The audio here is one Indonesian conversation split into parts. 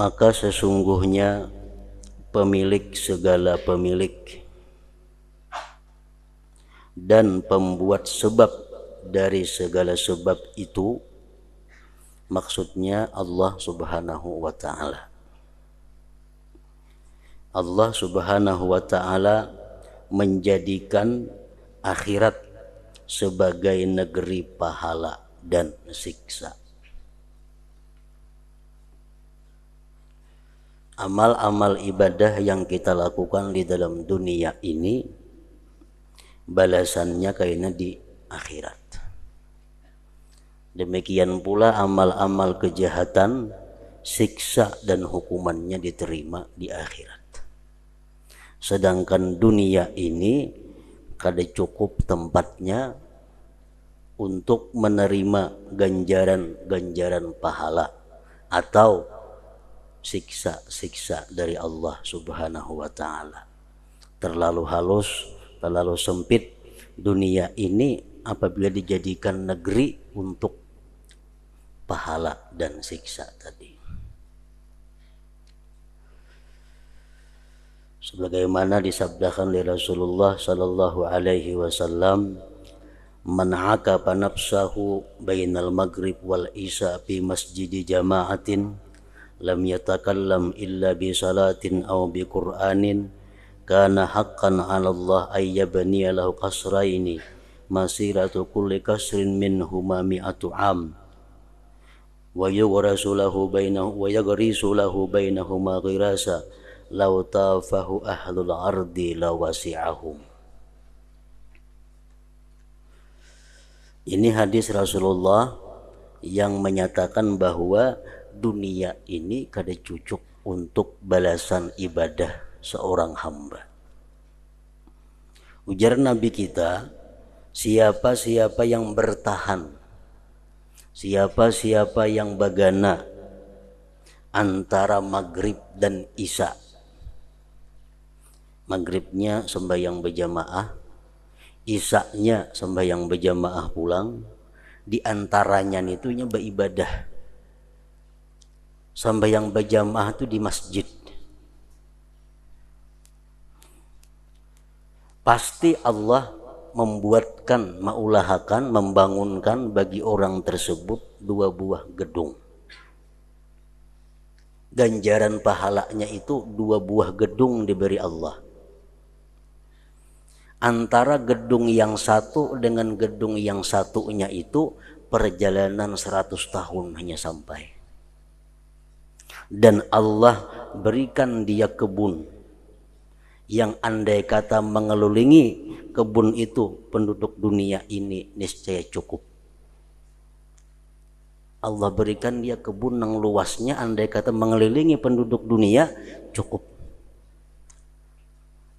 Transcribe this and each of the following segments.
maka sesungguhnya pemilik segala pemilik dan pembuat sebab dari segala sebab itu, maksudnya Allah Subhanahu wa ta'ala. Allah Subhanahu wa ta'ala menjadikan akhirat sebagai negeri pahala dan siksa. Amal-amal ibadah yang kita lakukan di dalam dunia ini, balasannya kayaknya di akhirat. Demikian pula amal-amal kejahatan, siksa dan hukumannya diterima di akhirat. Sedangkan dunia ini kada cukup tempatnya untuk menerima ganjaran-ganjaran pahala atau siksa-siksa dari Allah Subhanahu wa ta'ala. Terlalu halus, terlalu sempit dunia ini apabila dijadikan negeri untuk pahala dan siksa tadi. Sebagaimana disabdakan oleh Rasulullah sallallahu alaihi wasallam, man aqaba nafsahu bainal maghrib wal isya fi masjidi jama'atin lam yatakallam illa bi salatin aw bi qur'anin kana haqqan 'ala Allah ay yabniya lahu qasraini masiratu kulli kasrin minhuma mi'atu 'am wa yughrasu lahu bainahuma ghirasa law tafahu ahlul ardi lawasi'ahum. Ini hadis Rasulullah yang menyatakan bahwa dunia ini kada cukup untuk balasan ibadah seorang hamba. Ujar Nabi kita, siapa-siapa yang bertahan, siapa-siapa yang bagana antara maghrib dan isya. Maghribnya sembahyang berjamaah, isya-nya sembahyang berjamaah pulang, di antaranya itunya beribadah. Sembahyang berjamaah itu di masjid. Pasti Allah membangunkan bagi orang tersebut dua buah gedung. Ganjaran pahalanya itu dua buah gedung diberi Allah. Antara gedung yang satu dengan gedung yang satunya itu perjalanan 100 tahun hanya sampai. Dan Allah berikan dia kebun yang andai kata mengelilingi kebun itu penduduk dunia ini niscaya cukup. Allah berikan dia kebun yang luasnya andai kata mengelilingi penduduk dunia cukup.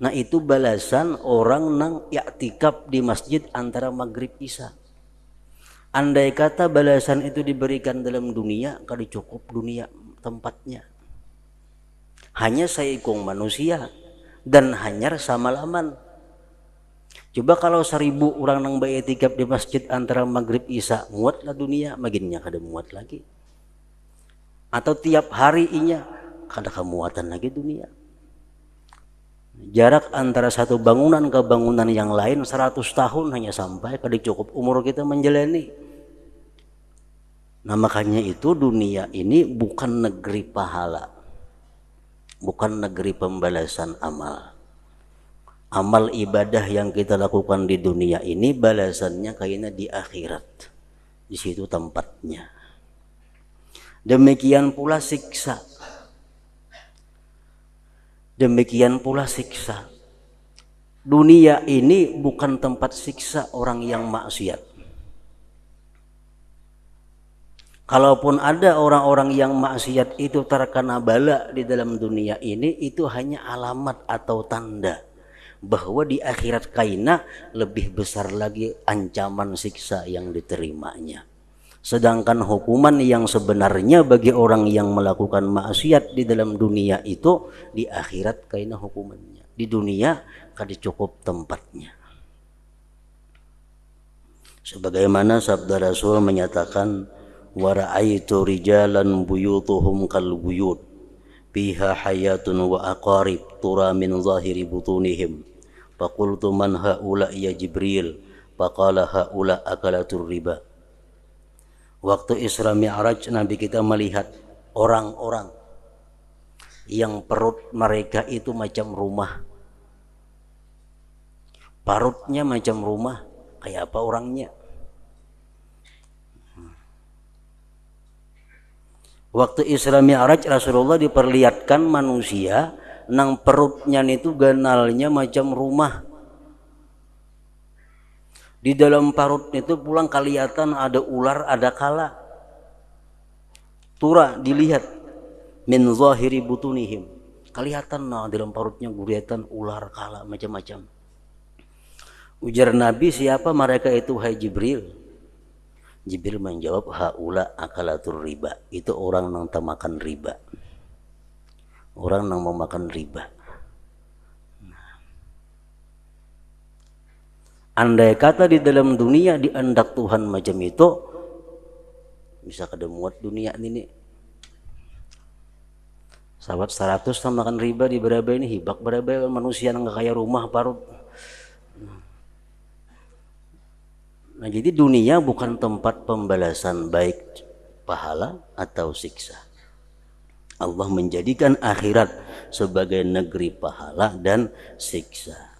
Nah itu balasan orang nang i'tikaf di masjid antara maghrib isya. Andai kata balasan itu diberikan dalam dunia, kada cukup dunia tempatnya. Hanya seikung manusia dan hanya samalaman. Coba kalau 1000 orang nang i'tikaf di masjid antara maghrib isya, muatlah dunia, maginnya kada muat lagi. Atau tiap hari inya kada kemuatan lagi dunia. Jarak antara satu bangunan ke bangunan yang lain 100 tahun hanya sampai, kada cukup umur kita menjalani. Nah makanya itu dunia ini bukan negeri pahala, bukan negeri pembalasan amal. Amal ibadah yang kita lakukan di dunia ini balasannya kayaknya di akhirat. Di situ tempatnya. Demikian pula siksa. Demikian pula siksa. Dunia ini bukan tempat siksa orang yang maksiat. Kalaupun ada orang-orang yang maksiat itu terkena bala di dalam dunia ini, itu hanya alamat atau tanda bahwa di akhirat kaina lebih besar lagi ancaman siksa yang diterimanya. Sedangkan hukuman yang sebenarnya bagi orang yang melakukan maksiat di dalam dunia itu di akhirat kaina hukumannya. Di dunia kada cukup tempatnya. Sebagaimana sabda Rasul menyatakan, wa ra'aitu rijalan buyutuhum kal buyut fiha hayatun wa aqarib tura min zahiri butunihim. Faqultu man haula ya Jibril, faqala haula akalatur riba. Waktu Isra Mi'raj Nabi kita melihat orang-orang yang perut mereka itu macam rumah. Parutnya macam rumah, kayak apa orangnya? Waktu Isra Mi'raj Rasulullah diperlihatkan manusia nang perutnya itu ganalnya macam rumah. Di dalam parut itu pulang kelihatan ada ular, ada kala. Tura dilihat min zahiri butunihim. Kelihatan dalam parutnya kelihatan ular, kala, macam-macam. Ujar Nabi, siapa mereka itu hai Jibril? Jibril menjawab, haula akalatur riba. Itu orang yang makan riba. Orang yang mau makan riba. Andai kata di dalam dunia diandak Tuhan macam itu, bisa kada muat dunia ini. Sahabat 100 sama makan riba di berapa ini hibak berapa manusia yang kaya rumah parut. Nah jadi dunia bukan tempat pembalasan baik pahala atau siksa. Allah menjadikan akhirat sebagai negeri pahala dan siksa.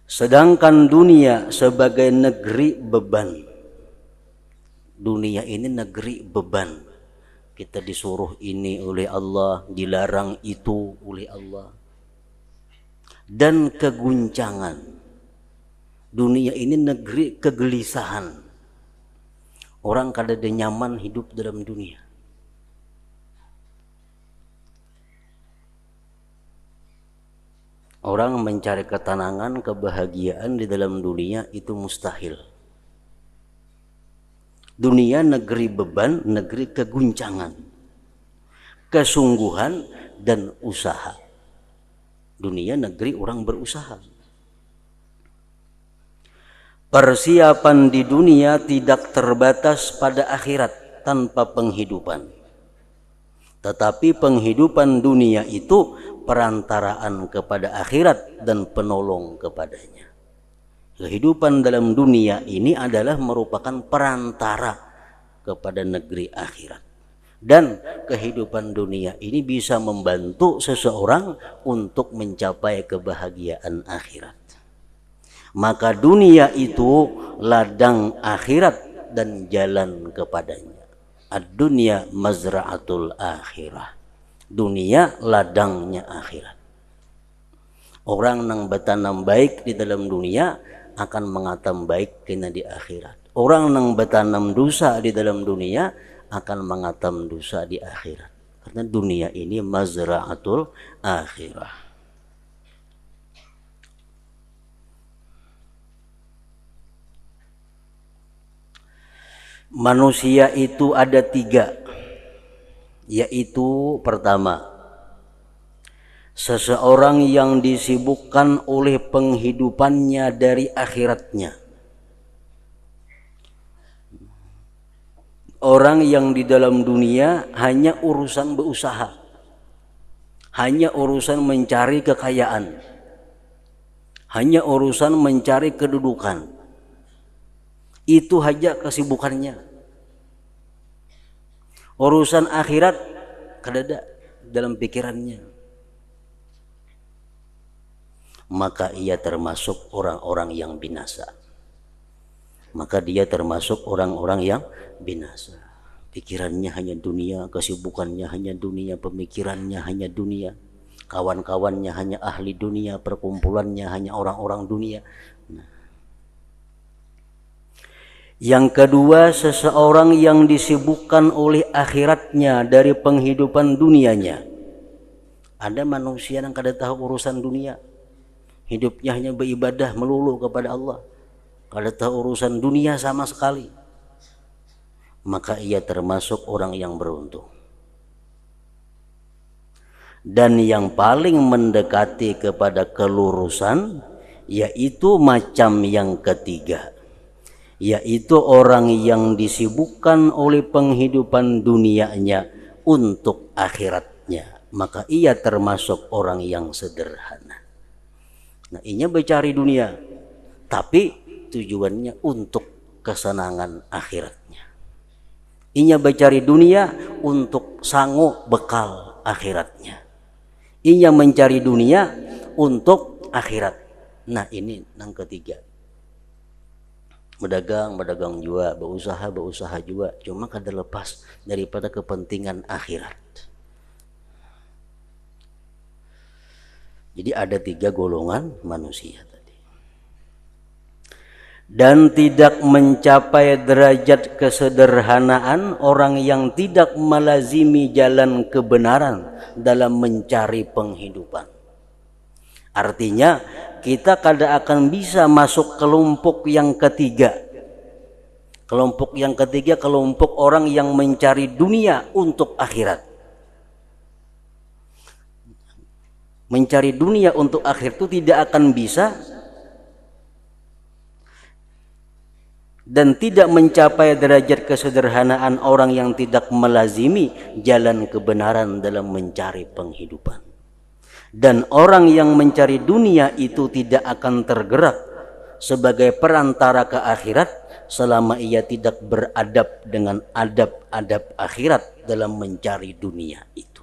Sedangkan dunia sebagai negeri beban. Dunia ini negeri beban. Kita disuruh ini oleh Allah, dilarang itu oleh Allah. Dan keguncangan. Dunia ini negeri kegelisahan. Orang kada ada nyaman hidup dalam dunia. Orang mencari ketenangan, kebahagiaan di dalam dunia itu mustahil. Dunia negeri beban, negeri keguncangan, kesungguhan dan usaha. Dunia negeri orang berusaha. Persiapan di dunia tidak terbatas pada akhirat tanpa penghidupan. Tetapi penghidupan dunia itu perantaraan kepada akhirat dan penolong kepadanya. Kehidupan dalam dunia ini adalah merupakan perantara kepada negeri akhirat. Dan kehidupan dunia ini bisa membantu seseorang untuk mencapai kebahagiaan akhirat. Maka dunia itu ladang akhirat dan jalan kepadanya. Ad-dunya mazra'atul akhirah. Dunia ladangnya akhirat. Orang yang bertanam baik di dalam dunia akan mengatam baik kena di akhirat. Orang yang bertanam dosa di dalam dunia akan mengatam dosa di akhirat. Karena dunia ini mazra'atul akhirah. Manusia itu ada 3, yaitu pertama, seseorang yang disibukkan oleh penghidupannya dari akhiratnya. Orang yang di dalam dunia hanya urusan berusaha, hanya urusan mencari kekayaan, hanya urusan mencari kedudukan. Itu saja kesibukannya. Urusan akhirat kada ada dalam pikirannya. Maka ia termasuk orang-orang yang binasa. Maka dia termasuk orang-orang yang binasa. Pikirannya hanya dunia, kesibukannya hanya dunia, pemikirannya hanya dunia, kawan-kawannya hanya ahli dunia, perkumpulannya hanya orang-orang dunia. Yang kedua, seseorang yang disibukkan oleh akhiratnya dari penghidupan dunianya. Ada manusia yang kada tahu urusan dunia. Hidupnya hanya beribadah melulu kepada Allah. Kada tahu urusan dunia sama sekali. Maka ia termasuk orang yang beruntung. Dan yang paling mendekati kepada kelurusan yaitu macam yang ketiga, yaitu orang yang disibukkan oleh penghidupan dunianya untuk akhiratnya, maka ia termasuk orang yang sederhana. Nah, inya mencari dunia, tapi tujuannya untuk kesenangan akhiratnya. Inya mencari dunia untuk sanggup bekal akhiratnya. Inya mencari dunia untuk akhirat. Nah, ini yang ketiga. Berdagang juga, berusaha juga, cuma kada lepas daripada kepentingan akhirat. Jadi ada 3 golongan manusia tadi. Dan tidak mencapai derajat kesederhanaan orang yang tidak melazimi jalan kebenaran dalam mencari penghidupan. Artinya kita kada akan bisa masuk kelompok yang ketiga. Kelompok yang ketiga, kelompok orang yang mencari dunia untuk akhirat. Mencari dunia untuk akhirat itu tidak akan bisa dan tidak mencapai derajat kesederhanaan orang yang tidak melazimi jalan kebenaran dalam mencari penghidupan. Dan orang yang mencari dunia itu tidak akan tergerak sebagai perantara ke akhirat selama ia tidak beradab dengan adab-adab akhirat dalam mencari dunia itu.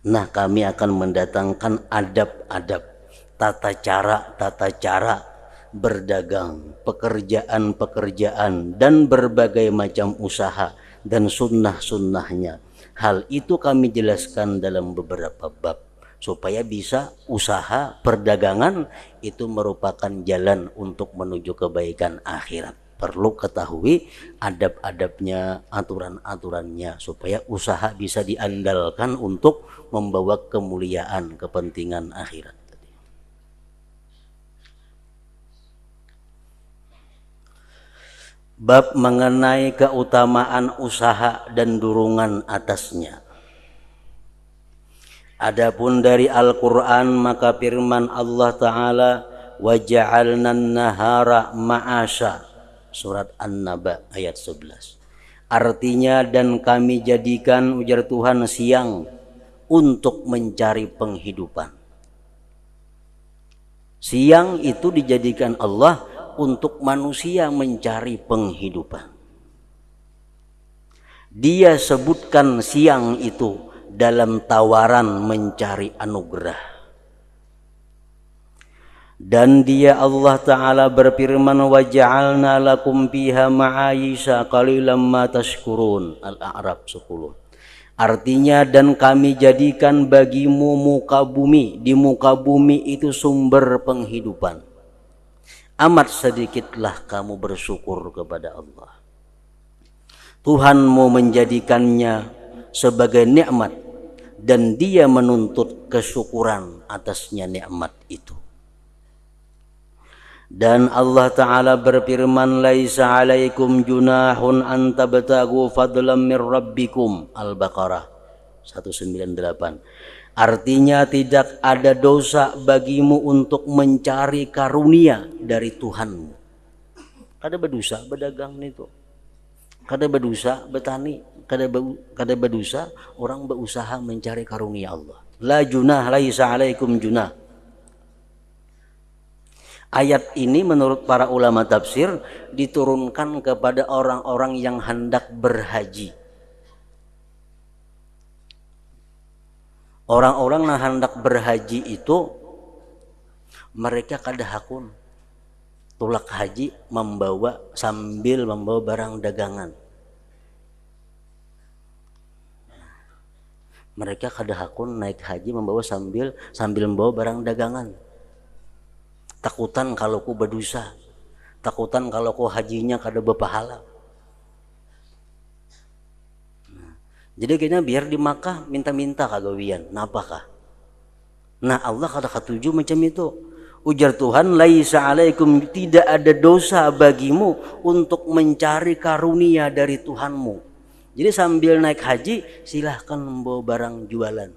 Nah, kami akan mendatangkan adab-adab, tata cara berdagang, pekerjaan-pekerjaan, dan berbagai macam usaha dan sunnah-sunnahnya. Hal itu kami jelaskan dalam beberapa bab supaya bisa usaha perdagangan itu merupakan jalan untuk menuju kebaikan akhirat. Perlu ketahui adab-adabnya, aturan-aturannya supaya usaha bisa diandalkan untuk membawa kemuliaan kepentingan akhirat. Bab mengenai keutamaan usaha dan dorongan atasnya. Adapun dari Al-Quran, maka firman Allah Ta'ala, وَجَعَلْنَا النَّهَارَ مَعَاشًا, surat An-Naba ayat 11. Artinya, dan kami jadikan, ujar Tuhan, siang untuk mencari penghidupan. Siang itu dijadikan Allah untuk manusia mencari penghidupan. Dia sebutkan siang itu dalam tawaran mencari anugerah. Dan dia Allah Ta'ala berfirman, وَجَعَلْنَا لَكُمْ فِيهَا مَعَايِشَ قَلِيلًا مَا تَشْكُرُونَ, Al-A'raf 10. Artinya, dan kami jadikan bagimu muka bumi, di muka bumi itu sumber penghidupan. Amat sedikitlah kamu bersyukur kepada Allah. Tuhanmu menjadikannya sebagai nikmat dan dia menuntut kesyukuran atasnya nikmat itu. Dan Allah Ta'ala berfirman, laisa alaikum junahun an tabtagu fadlan min rabbikum, Al-Baqarah 198. Artinya, tidak ada dosa bagimu untuk mencari karunia dari Tuhanmu. Kada berdosa berdagang itu, kada berdosa bertani, kada berdosa orang berusaha mencari karunia Allah. La junah, laisa alaikum junah. Ayat ini menurut para ulama tafsir diturunkan kepada orang-orang yang hendak berhaji. Orang-orang yang hendak berhaji itu mereka kada hakun tulak haji sambil membawa barang dagangan. Mereka kada hakun naik haji membawa sambil membawa barang dagangan. Takutan kalau ku berdosa, takutan kalau ku hajinya kada berpahala. Jadi kayaknya biar di Makkah minta-minta kagawian, napakah? Nah, Allah kada katuju macam itu. Ujar Tuhan, laisa alaikum, tidak ada dosa bagimu untuk mencari karunia dari Tuhanmu. Jadi sambil naik haji silahkan membawa barang jualan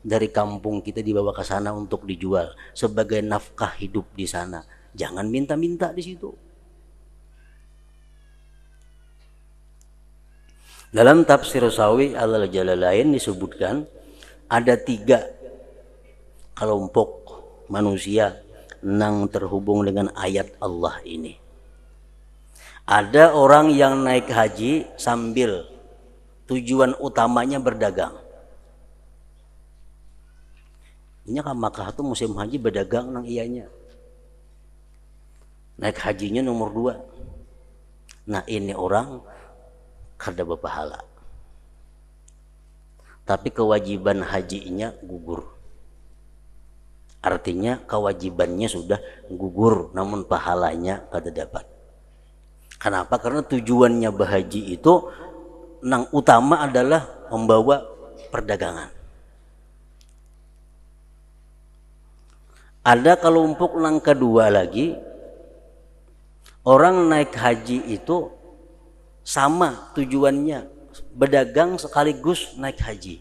dari kampung kita, dibawa ke sana untuk dijual sebagai nafkah hidup di sana. Jangan minta-minta di situ. Dalam tafsir Sawi Al-Jalalain disebutkan ada 3 kelompok manusia yang terhubung dengan ayat Allah ini. Ada orang yang naik haji sambil tujuan utamanya berdagang. Ini kan Makkah itu musim haji berdagang nang iyanya. Naik hajinya nomor 2. Nah ini orang kada berpahala. Tapi kewajiban hajinya gugur. Artinya kewajibannya sudah gugur, namun pahalanya kada dapat. Kenapa? Karena tujuannya berhaji itu yang utama adalah membawa perdagangan. Ada kelompok yang kedua lagi, orang naik haji itu sama tujuannya, berdagang sekaligus naik haji.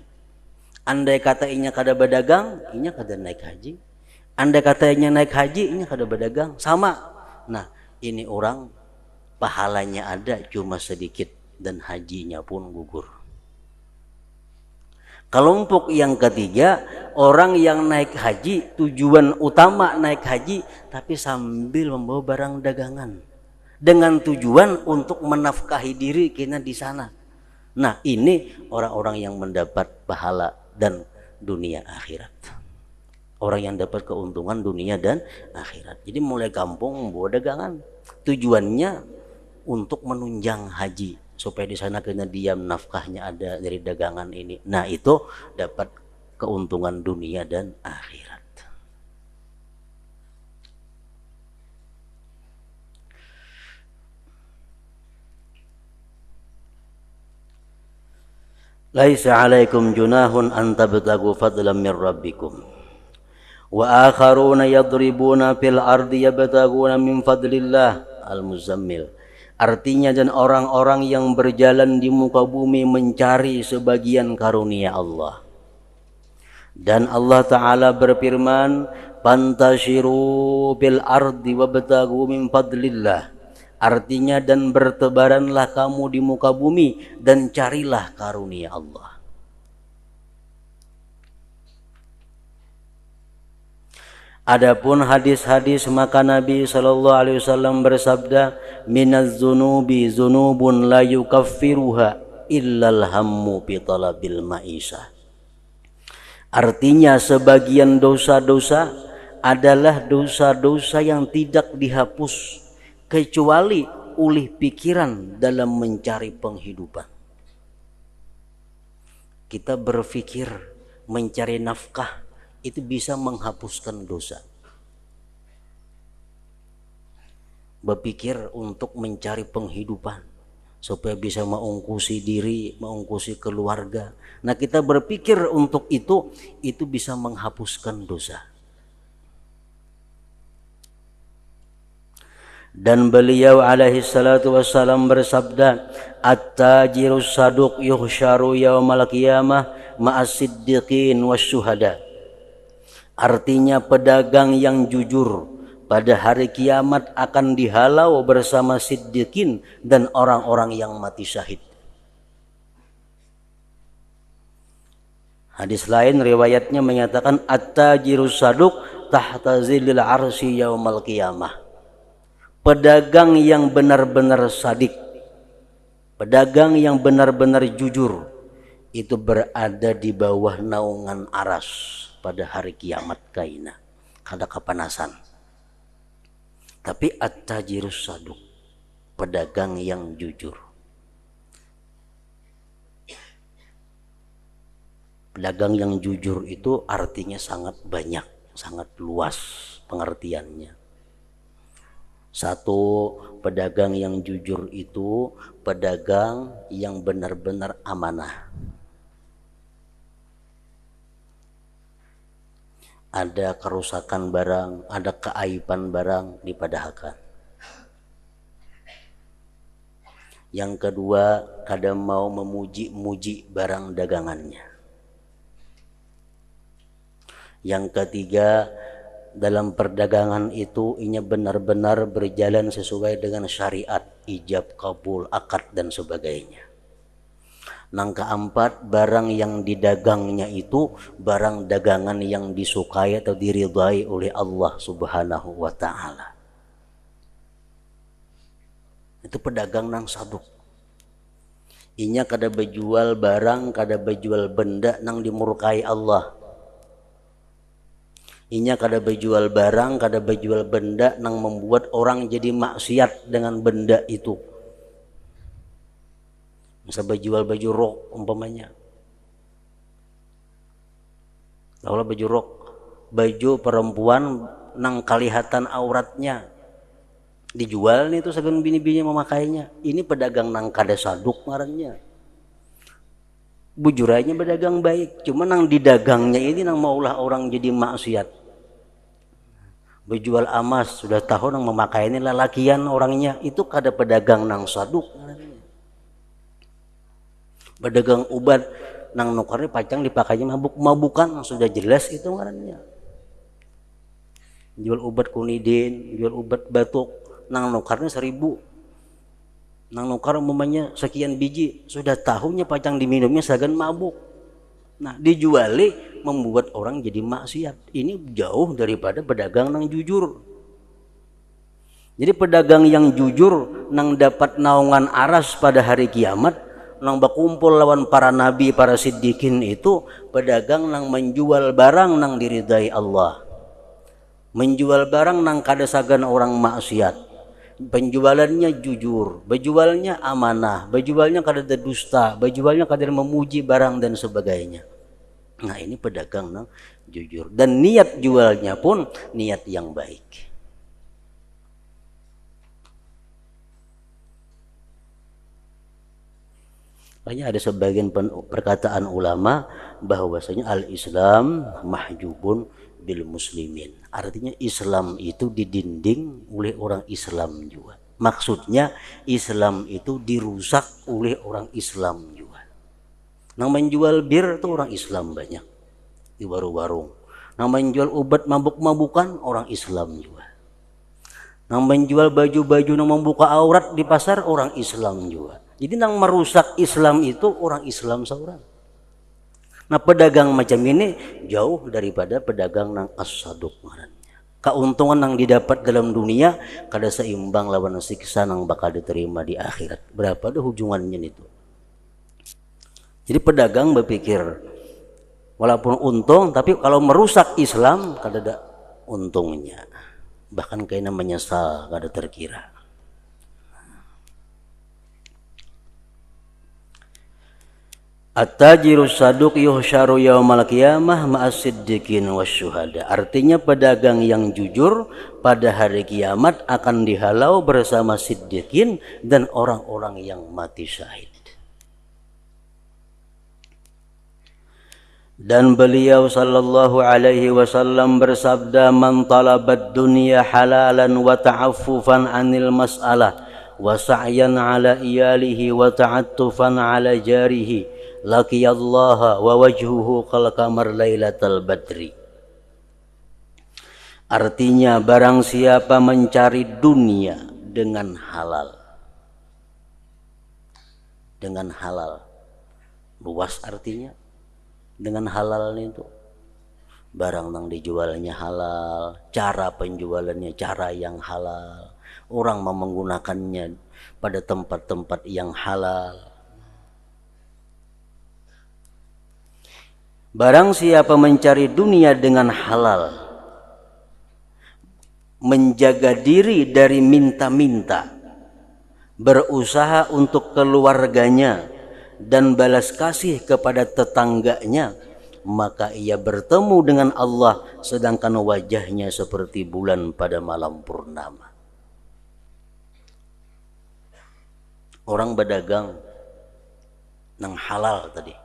Andai kata inya kada berdagang, inya kada naik haji. Andai kata inya naik haji, inya kada berdagang, sama. Nah, ini orang pahalanya ada cuma sedikit dan hajinya pun gugur. Kelompok yang ketiga, orang yang naik haji, tujuan utama naik haji tapi sambil membawa barang dagangan dengan tujuan untuk menafkahi diri kita di sana. Nah, ini orang-orang yang mendapat pahala dan dunia akhirat. Orang yang dapat keuntungan dunia dan akhirat. Jadi mulai kampung membawa dagangan, tujuannya untuk menunjang haji supaya di sana kena diam, nafkahnya ada dari dagangan ini. Nah itu dapat keuntungan dunia dan akhirat. Laisa alaikum junahun an tabtagu fadlan min rabbikum wa akharuna yadribuna fil ardi yabtaguna min fadlillah. Al-Muzammil. Artinya, dan orang-orang yang berjalan di muka bumi mencari sebagian karunia Allah. Dan Allah Ta'ala berfirman, "Fantashiru bil ardi wabtagu min fadlillah." Artinya, dan bertebaranlah kamu di muka bumi dan carilah karunia Allah. Adapun hadis-hadis, maka Nabi SAW bersabda, "Minaz zunubi zunubun la yukaffiruha illal hammu bi talabil ma'isah." Artinya, sebagian dosa-dosa adalah dosa-dosa yang tidak dihapus kecuali oleh pikiran dalam mencari penghidupan. Kita berpikir mencari nafkah itu bisa menghapuskan dosa. Berpikir untuk mencari penghidupan supaya bisa mengungkusi diri, mengungkusi keluarga. Nah, kita berpikir untuk itu bisa menghapuskan dosa. Dan beliau alaihi salatu wassalam bersabda, "At-tajirus saduq yuhsyaru yaumal qiyamah ma'as siddiqin wasyuhada." Artinya, pedagang yang jujur pada hari kiamat akan dihalau bersama siddiqin dan orang-orang yang mati syahid. Hadis lain riwayatnya menyatakan, "At-tajirus saduq tahta zillil arsy yaumal qiyamah." Pedagang yang benar-benar sadik, pedagang yang benar-benar jujur, itu berada di bawah naungan aras pada hari kiamat kaina, kada kepanasan. Tapi at-tajirus saduq, pedagang yang jujur. Pedagang yang jujur itu artinya sangat banyak, sangat luas pengertiannya. Satu, pedagang yang jujur itu pedagang yang benar-benar amanah. Ada kerusakan barang, ada keaiban barang, dipadahkan. Yang kedua, kadang mau memuji-muji barang dagangannya. Yang ketiga, dalam perdagangan itu inya benar-benar berjalan sesuai dengan syariat, ijab, kabul, akad dan sebagainya. Nang keempat, barang yang didagangnya itu barang dagangan yang disukai atau diridhai oleh Allah Subhanahu wa taala. Itu pedagang nang saduk. Inya kada bejual barang, kada bejual benda nang dimurkai Allah. Inya kada bejual barang, kada bejual benda nang membuat orang jadi maksiat dengan benda itu. Bisa berjual baju rok umpamanya. Kalau baju rok, baju perempuan nang kelihatan auratnya dijual nih tuh segan bini-bini memakainya. Ini pedagang nang kada saduk ngarannya. Bujurainya pedagang baik, cuma nang didagangnya ini nang maulah orang jadi maksiat. Berjual emas sudah tahu nang memakai ini lalakian orangnya, itu kada pedagang nang saduk ngarannya. Pedagang obat nang nukarnya pacang dipakainya mabuk-mabukan sudah jelas itu ngarannya. Jual obat kunidin, jual obat batuk nang nukarnya 1000. Nang nukar umpamanya sekian biji, sudah tahunya pacang diminumnya sagan mabuk. Nah, dijuali membuat orang jadi maksiat. Ini jauh daripada pedagang nang jujur. Jadi pedagang yang jujur nang dapat naungan aras pada hari kiamat, nang berkumpul lawan para nabi, para siddiqin itu pedagang nang menjual barang nang diridai Allah. Menjual barang nang kada sagan orang maksiat. Penjualannya jujur, berjualnya amanah, berjualnya kada ada dusta, berjualnya kada memuji barang dan sebagainya. Nah, ini pedagang nang jujur dan niat jualnya pun niat yang baik. Makanya ada sebagian perkataan ulama bahwasanya al-Islam mahjubun bil muslimin. Artinya Islam itu didinding oleh orang Islam juga. Maksudnya Islam itu dirusak oleh orang Islam juga. Nang menjual bir itu orang Islam banyak di warung-warung. Nang menjual obat mabuk-mabukan orang Islam juga. Nang menjual baju-baju nang membuka aurat di pasar orang Islam juga. Jadi nang merusak Islam itu orang Islam seorang. Nah, pedagang macam ini jauh daripada pedagang nang as-saduq ngarannya. Keuntungan nang didapat dalam dunia kada seimbang lawan siksa nang bakal diterima di akhirat. Berapa dah hubungannya itu? Jadi pedagang berpikir walaupun untung, tapi kalau merusak Islam kada ada untungnya. Bahkan kayaknya menyesal kada terkira. At-tajiru saduq yuhsyaru yaumal qiyamah ma'as siddiqin wasyuhada. Artinya pedagang yang jujur pada hari kiamat akan dihalau bersama siddiqin dan orang-orang yang mati syahid. Dan beliau sallallahu alaihi wasallam bersabda, man talabad dunya halalan wa ta'affufan 'anil mas'alah wa sa'yan 'ala iyalihi wa ta'attufan 'ala jarihi laqiyallaha wa wajhuhu kal qamar lailatal badri. Artinya barang siapa mencari dunia dengan halal, luas artinya dengan halal itu barang yang dijualnya halal, cara penjualannya cara yang halal, orang mau menggunakannya pada tempat-tempat yang halal. Barang siapa mencari dunia dengan halal, menjaga diri dari minta-minta, berusaha untuk keluarganya dan balas kasih kepada tetangganya, maka ia bertemu dengan Allah sedangkan wajahnya seperti bulan pada malam purnama. Orang berdagang nang halal tadi,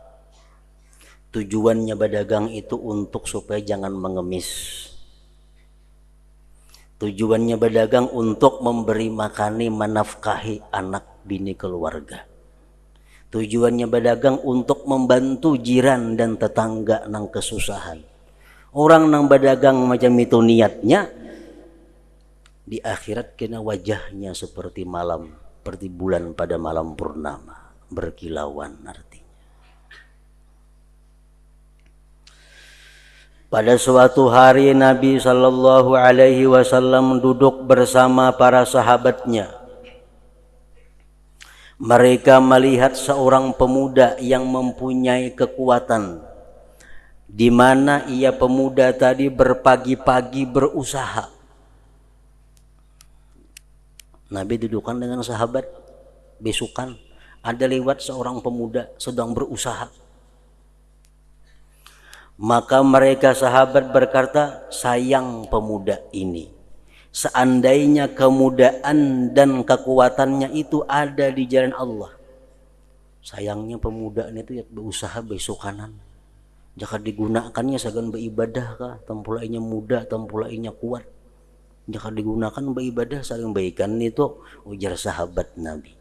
tujuannya berdagang itu untuk supaya jangan mengemis. Tujuannya berdagang untuk memberi makani, menafkahi anak bini keluarga. Tujuannya berdagang untuk membantu jiran dan tetangga nang kesusahan. Orang nang berdagang macam itu niatnya, di akhirat kena wajahnya seperti malam, seperti bulan pada malam purnama, berkilauan artinya. Pada suatu hari Nabi Shallallahu Alaihi Wasallam duduk bersama para sahabatnya. Mereka melihat seorang pemuda yang mempunyai kekuatan, di mana ia pemuda tadi berpagi-pagi berusaha. Nabi dudukkan dengan sahabat, besokan ada lewat seorang pemuda sedang berusaha. Maka mereka sahabat berkata, sayang pemuda ini. Seandainya kemudaan dan kekuatannya itu ada di jalan Allah. Sayangnya pemuda ini itu ya berusaha besokanan. Jika digunakannya segan beribadah kah, tempulainya muda, tempulainya kuat. Jika digunakan beribadah saling baikan itu, ujar sahabat Nabi.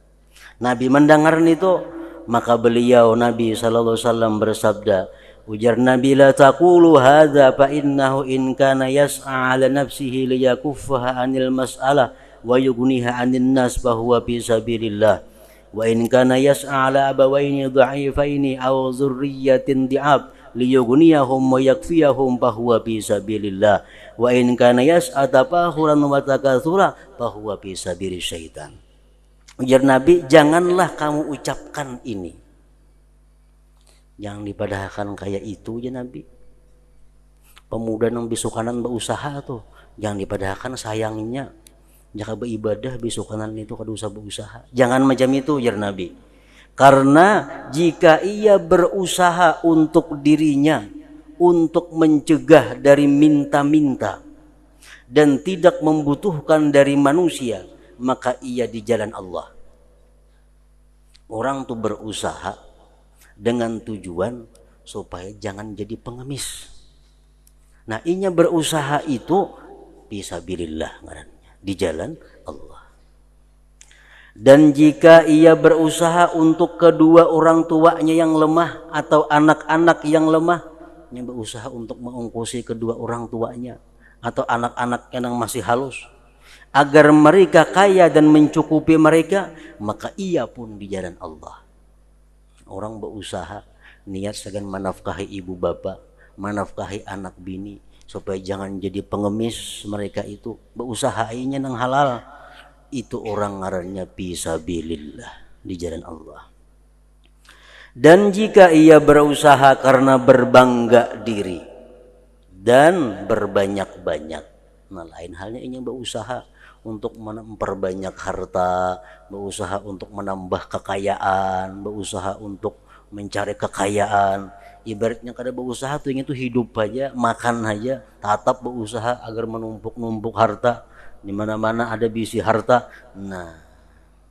Nabi mendengar itu, maka beliau Nabi sallallahu alaihi wasallam bersabda, ujar Nabi, la taqulu hadza fa innahu in kana yas'a 'ala nafsihi liyakuffaha 'anil mas'alah wa yughniha 'anil nas fa huwa fi sabilillah wa in kana yas'a 'ala abawaini dha'ifaini aw dzurriyyatin di'ab liyughniyahum wa yakfiyahum fa huwa fi sabilillah wa in kana yas'a tafakhuran wa takatsura fa huwa fi sabilis syaitan. Ujar Nabi, janganlah kamu ucapkan ini. Yang dipadahkan kayak itu ya Nabi. Pemuda yang besokanan berusaha tuh, jangan dipadahkan sayangnya. Jika beribadah besokanan itu kadosa berusaha. Jangan macam itu ya Nabi. Karena jika ia berusaha untuk dirinya, untuk mencegah dari minta-minta dan tidak membutuhkan dari manusia, maka ia di jalan Allah. Orang tuh berusaha dengan tujuan supaya jangan jadi pengemis. Nah, inya berusaha itu fisabilillah ngarannya, di jalan Allah. Dan jika ia berusaha untuk kedua orang tuanya yang lemah atau anak-anak yang lemah, ia berusaha untuk mengungkusi kedua orang tuanya atau anak-anak yang masih halus agar mereka kaya dan mencukupi mereka, maka ia pun di jalan Allah. Orang berusaha niat segan menafkahi ibu bapak, menafkahi anak bini supaya jangan jadi pengemis. Mereka itu berusaha inya nang halal, itu orang ngarannya fisabilillah, di jalan Allah. Dan jika ia berusaha karena berbangga diri dan berbanyak-banyak, nah lain halnya inya berusaha untuk memperbanyak harta, berusaha untuk menambah kekayaan, berusaha untuk mencari kekayaan. Ibaratnya kada berusaha tuh itu hidup aja, makan aja, tetap berusaha agar menumpuk-numpuk harta. Di mana-mana ada bisi harta. Nah,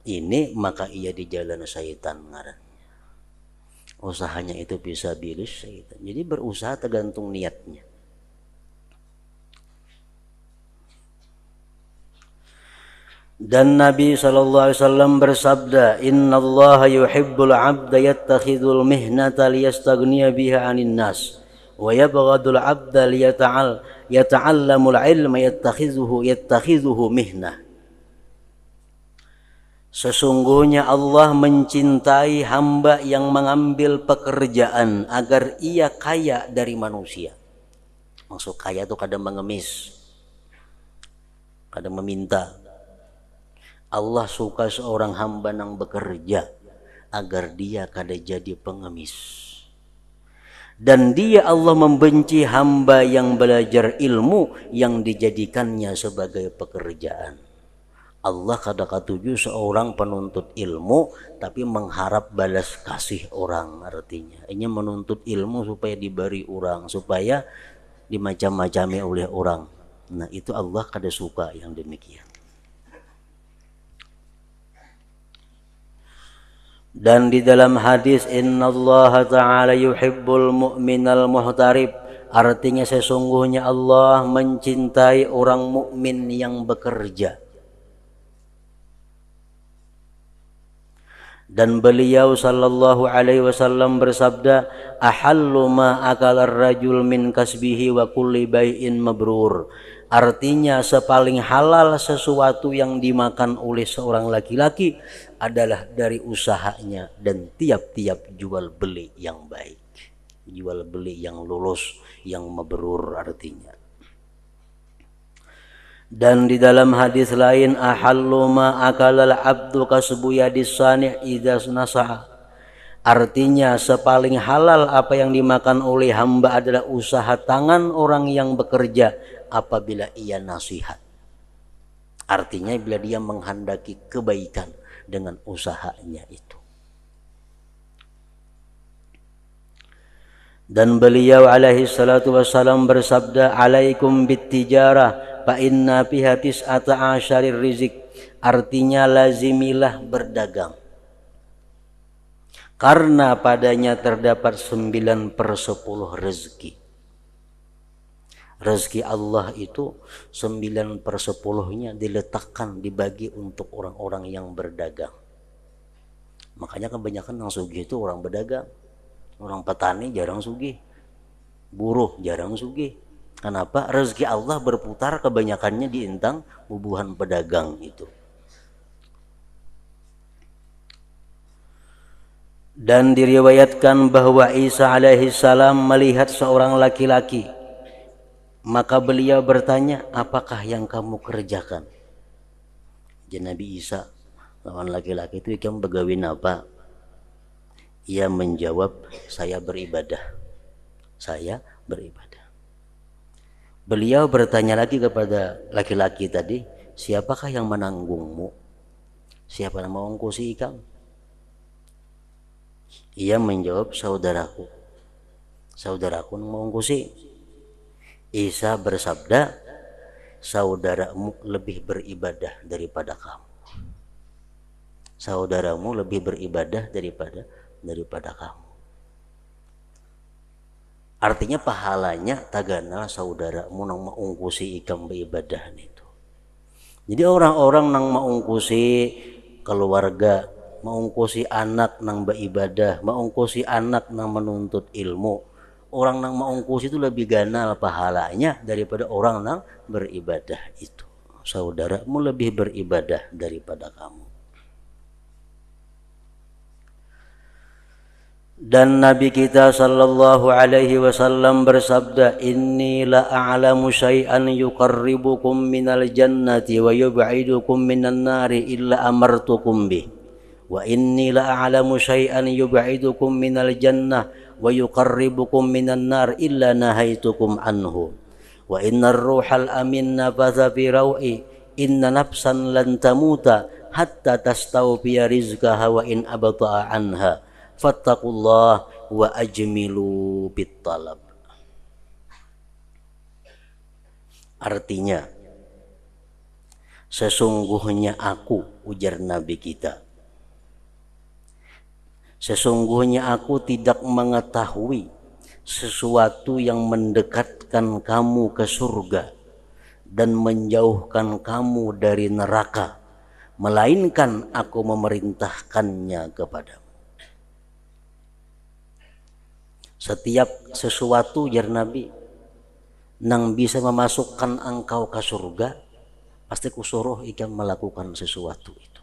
ini maka ia di jalan syaitan ngarannya. Usahanya itu bisa bilis syaitan. Jadi berusaha tergantung niatnya. Dan Nabi SAW bersabda, Inna Allah yuhibbul abda yattakhidul mihnata liyastaghniya biha anin nas wa yabghadul abda yata'allamul ilma yattakhidhuhu mihnah. Sesungguhnya Allah mencintai hamba yang mengambil pekerjaan agar ia kaya dari manusia. Maksud kaya itu kadang mengemis, kadang meminta. Allah suka seorang hamba yang bekerja agar dia kada jadi pengemis. Dan dia Allah membenci hamba yang belajar ilmu yang dijadikannya sebagai pekerjaan. Allah kada katuju seorang penuntut ilmu tapi mengharap balas kasih orang, artinya. Ini menuntut ilmu supaya diberi orang, supaya dimacam-macami oleh orang. Nah, itu Allah kada suka yang demikian. Dan di dalam hadis innallaha ta'ala yuhibbul mu'minal muhtarib, artinya sesungguhnya Allah mencintai orang mukmin yang bekerja. Dan beliau sallallahu alaihi wasallam bersabda, ahallu ma akala ar-rajul min kasbihi wa kulli bai'in mabrur. Artinya sepaling halal sesuatu yang dimakan oleh seorang laki-laki adalah dari usahanya dan tiap-tiap jual beli yang baik. jual beli yang lulus, yang mabrur artinya. Dan di dalam hadis lain, ahallu ma akalal abdu kasbu yadis sani' idza nasa'a. Artinya sepaling halal apa yang dimakan oleh hamba adalah usaha tangan orang yang bekerja apabila ia nasihat. Artinya bila dia menghendaki kebaikan dengan usahanya itu. Dan beliau alaihi salatu wassalam bersabda, alaikum bittijarah fa inna fiha tis'ata asyarir rizq. Artinya lazimilah berdagang, karena padanya terdapat 9/10 rezeki. Rezeki Allah itu 9/10-nya diletakkan, dibagi untuk orang-orang yang berdagang. Makanya kebanyakan yang sugih itu orang berdagang. Orang petani jarang sugih, buruh jarang sugih. Kenapa? Rezeki Allah berputar kebanyakannya di intang bubuhan pedagang itu. Dan diriwayatkan bahwa Isa alaihi salam melihat seorang laki-laki, maka beliau bertanya, apakah yang kamu kerjakan? Jadi Nabi Isa lawan laki-laki itu, kamu begawin apa? Ia menjawab, saya beribadah. Saya beribadah. Beliau bertanya lagi kepada laki-laki tadi, siapakah yang menanggungmu? Siapa yang mau ongkosi kamu? Ia menjawab, saudaraku. Saudaraku mau ongkosi. Isa bersabda, saudaramu lebih beribadah daripada kamu. Saudaramu lebih beribadah daripada kamu. Artinya pahalanya tagana saudaramu nang maungkusi ikam beribadah itu. Jadi orang-orang nang maungkusi keluarga, maungkusi anak nang beribadah, maungkusi anak nang menuntut ilmu, orang nang maungkusi itu lebih ganal pahalanya daripada orang nang beribadah itu. Saudaramu lebih beribadah daripada kamu. Dan Nabi kita sallallahu alaihi wasallam bersabda, inni la a'lamu syai'an yuqarribukum minal jannati wa yub'idukum minan nari illa amartukum bih. Wa inni la a'lamu syai'an yub'idukum minal jannah wa yuqarribukum minan nar illa nahaitukum anhu. Wa innar ruhal amin nafatha fi raw'i inna nafsan lan tamuta hatta tastawfiya rizqaha wa in abta'a anha. Fattaqullah wa ajmilu bittalab. Artinya, sesungguhnya aku, ujar Nabi kita, sesungguhnya aku tidak mengetahui sesuatu yang mendekatkan kamu ke surga dan menjauhkan kamu dari neraka, melainkan aku memerintahkannya kepadamu. Setiap sesuatu, jar Nabi, nang bisa memasukkan engkau ke surga, pasti kusuruh ikam melakukan sesuatu itu.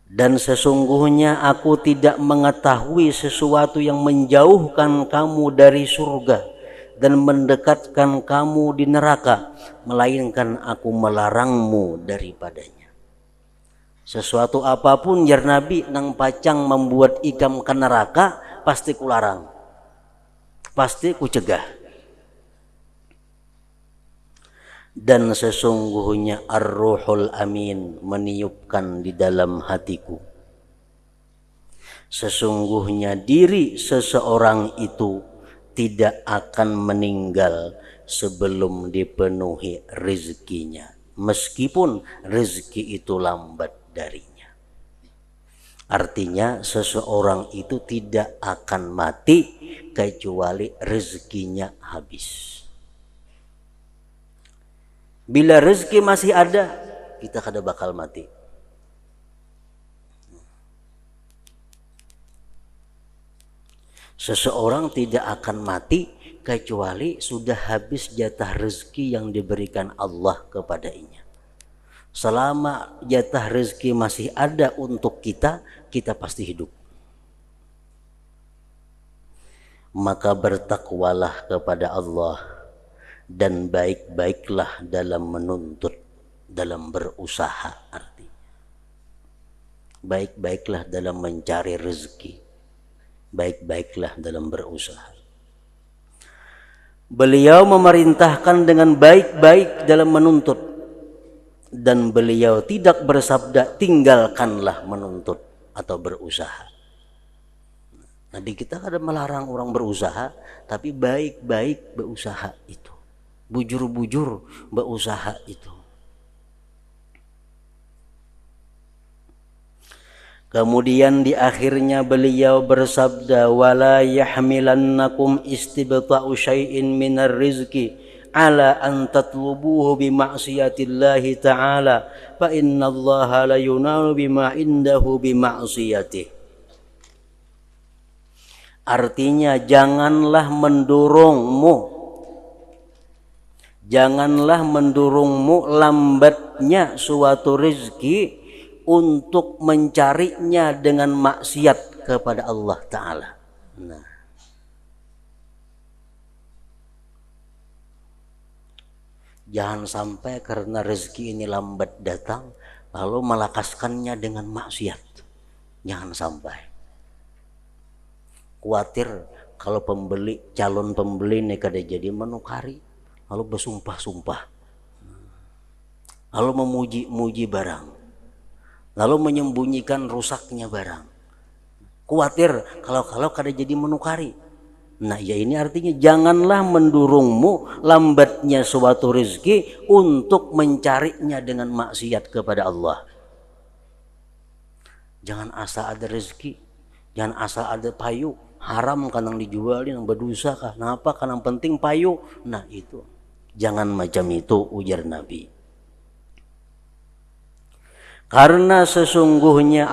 Dan sesungguhnya aku tidak mengetahui sesuatu yang menjauhkan kamu dari surga dan mendekatkan kamu di neraka, melainkan aku melarangmu daripadanya. Sesuatu apapun, jar Nabi, nang pacang membuat ikam ke neraka, pasti kularang, pasti kucegah. Dan sesungguhnya ar-ruhul amin meniupkan di dalam hatiku, sesungguhnya diri seseorang itu tidak akan meninggal sebelum dipenuhi rezekinya, meskipun rezeki itu lambat darinya. Artinya seseorang itu tidak akan mati kecuali rezekinya habis. Bila rezeki masih ada, kita kada bakal mati. Seseorang tidak akan mati kecuali sudah habis jatah rezeki yang diberikan Allah kepadanya. Selama jatah rezeki masih ada untuk kita, kita pasti hidup. maka bertakwalah kepada Allah dan baik-baiklah dalam menuntut, dalam berusaha. Artinya baik-baiklah dalam mencari rezeki, baik-baiklah dalam berusaha. Beliau memerintahkan dengan baik-baik dalam menuntut, dan beliau tidak bersabda tinggalkanlah menuntut atau berusaha. Nah, di kita kadang melarang orang berusaha, tapi baik-baik berusaha itu, bujur-bujur berusaha itu. Kemudian di akhirnya beliau bersabda, wala yahmilannakum istibta'u syai'in minar rizki ala an tatlubuhu bi ma'siyatillahi ta'ala fa innallaha la yunalu bima indahu bi ma'siyatih. Artinya janganlah mendorongmu lambatnya suatu rezeki untuk mencarinya dengan maksiat kepada Allah Ta'ala. Nah, jangan sampai karena rezeki ini lambat datang lalu melakaskannya dengan maksiat. Jangan sampai. Khawatir kalau calon pembeli ini kada jadi menukari, lalu bersumpah-sumpah, lalu memuji-muji barang, lalu menyembunyikan rusaknya barang. Khawatir kalau kada jadi menukari. Nah, ya ini artinya janganlah mendorongmu lambatnya suatu rezeki untuk mencarinya dengan maksiat kepada Allah. Jangan asal ada rezeki, jangan asal ada payu. Haram kan yang dijualin, yang berdosa kah? Kenapa? Karena yang penting payu. Nah itu, jangan macam itu, ujar Nabi. Karena sesungguhnya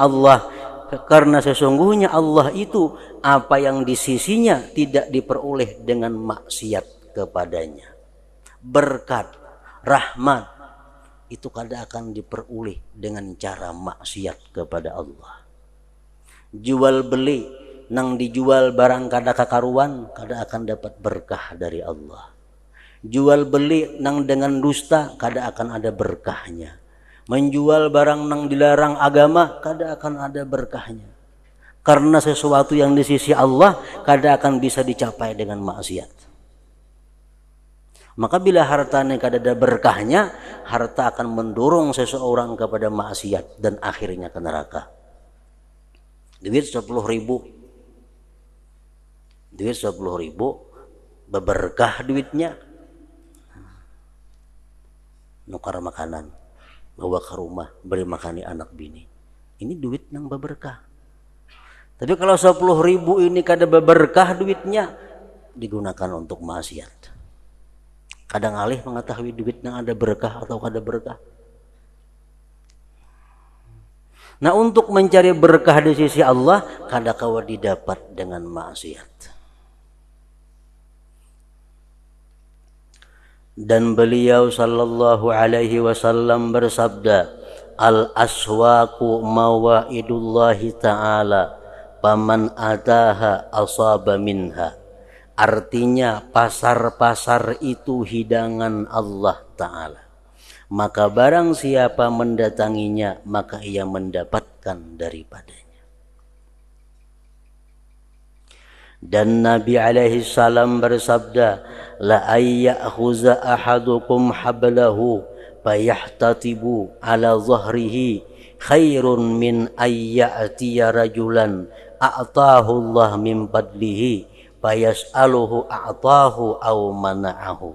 Allah itu apa yang di sisinya tidak diperoleh dengan maksiat kepadanya. Berkat, rahmat itu kadang akan diperoleh dengan cara maksiat kepada Allah. Jual beli, nang dijual barang kada kakaruan, kada akan dapat berkah dari Allah. Jual beli nang dengan dusta, kada akan ada berkahnya. Menjual barang nang dilarang agama, kada akan ada berkahnya. Karena sesuatu yang di sisi Allah kada akan bisa dicapai dengan maksiat. Maka bila hartanya kada ada berkahnya, harta akan mendorong seseorang kepada maksiat dan akhirnya ke neraka. Duit 10.000, berberkah duitnya, nukar makanan, bawa ke rumah, beri makani anak bini. Ini duit yang berberkah. Tapi kalau 10.000 ini kada berberkah duitnya, digunakan untuk maksiat. Kadang alih mengetahui duit yang ada berkah atau kada berkah. Nah, untuk mencari berkah di sisi Allah, kada kawa didapat dengan maksiat. Dan beliau sallallahu alaihi wasallam bersabda, al-aswaqu mawaidullahi ta'ala, paman ataha asaba minha. Artinya pasar-pasar itu hidangan Allah Ta'ala. Maka barang siapa mendatanginya, maka ia mendapatkan daripadanya. Dan Nabi alaihi salam bersabda, la ayyakhuza ahadukum hablahu fayahtatibu ala zahrihi khairun min ayyatiya rajulan a'tahu Allah min fadlihi fayas'aluhu a'tahu aw mana'ahu.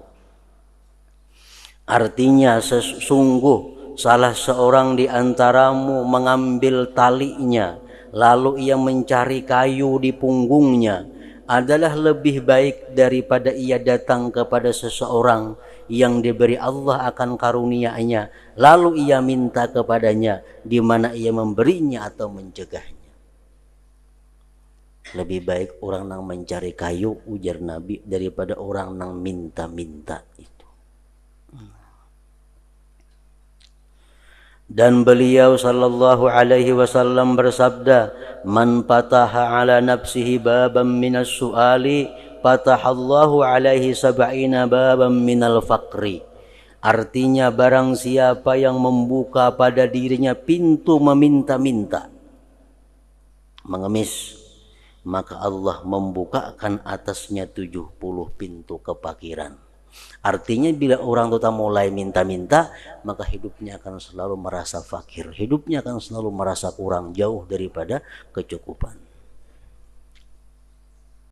Artinya sesungguh salah seorang di antaramu mengambil talinya lalu ia mencari kayu di punggungnya adalah lebih baik daripada ia datang kepada seseorang yang diberi Allah akan karunia-Nya lalu ia minta kepadanya di mana ia memberinya atau mencegahnya. Lebih baik orang yang mencari kayu, ujar Nabi, daripada orang yang minta-minta itu. Dan beliau sallallahu alaihi wasallam bersabda, "Man fataha ala nafsihi baban minas su'ali, fatahallahu alaihi sab'ina baban minal faqri." Artinya barang siapa yang membuka pada dirinya pintu meminta-minta, mengemis, maka Allah membukakan atasnya 70 pintu kefakiran. Artinya bila orang itu mulai minta-minta, maka hidupnya akan selalu merasa fakir, hidupnya akan selalu merasa kurang, jauh daripada kecukupan.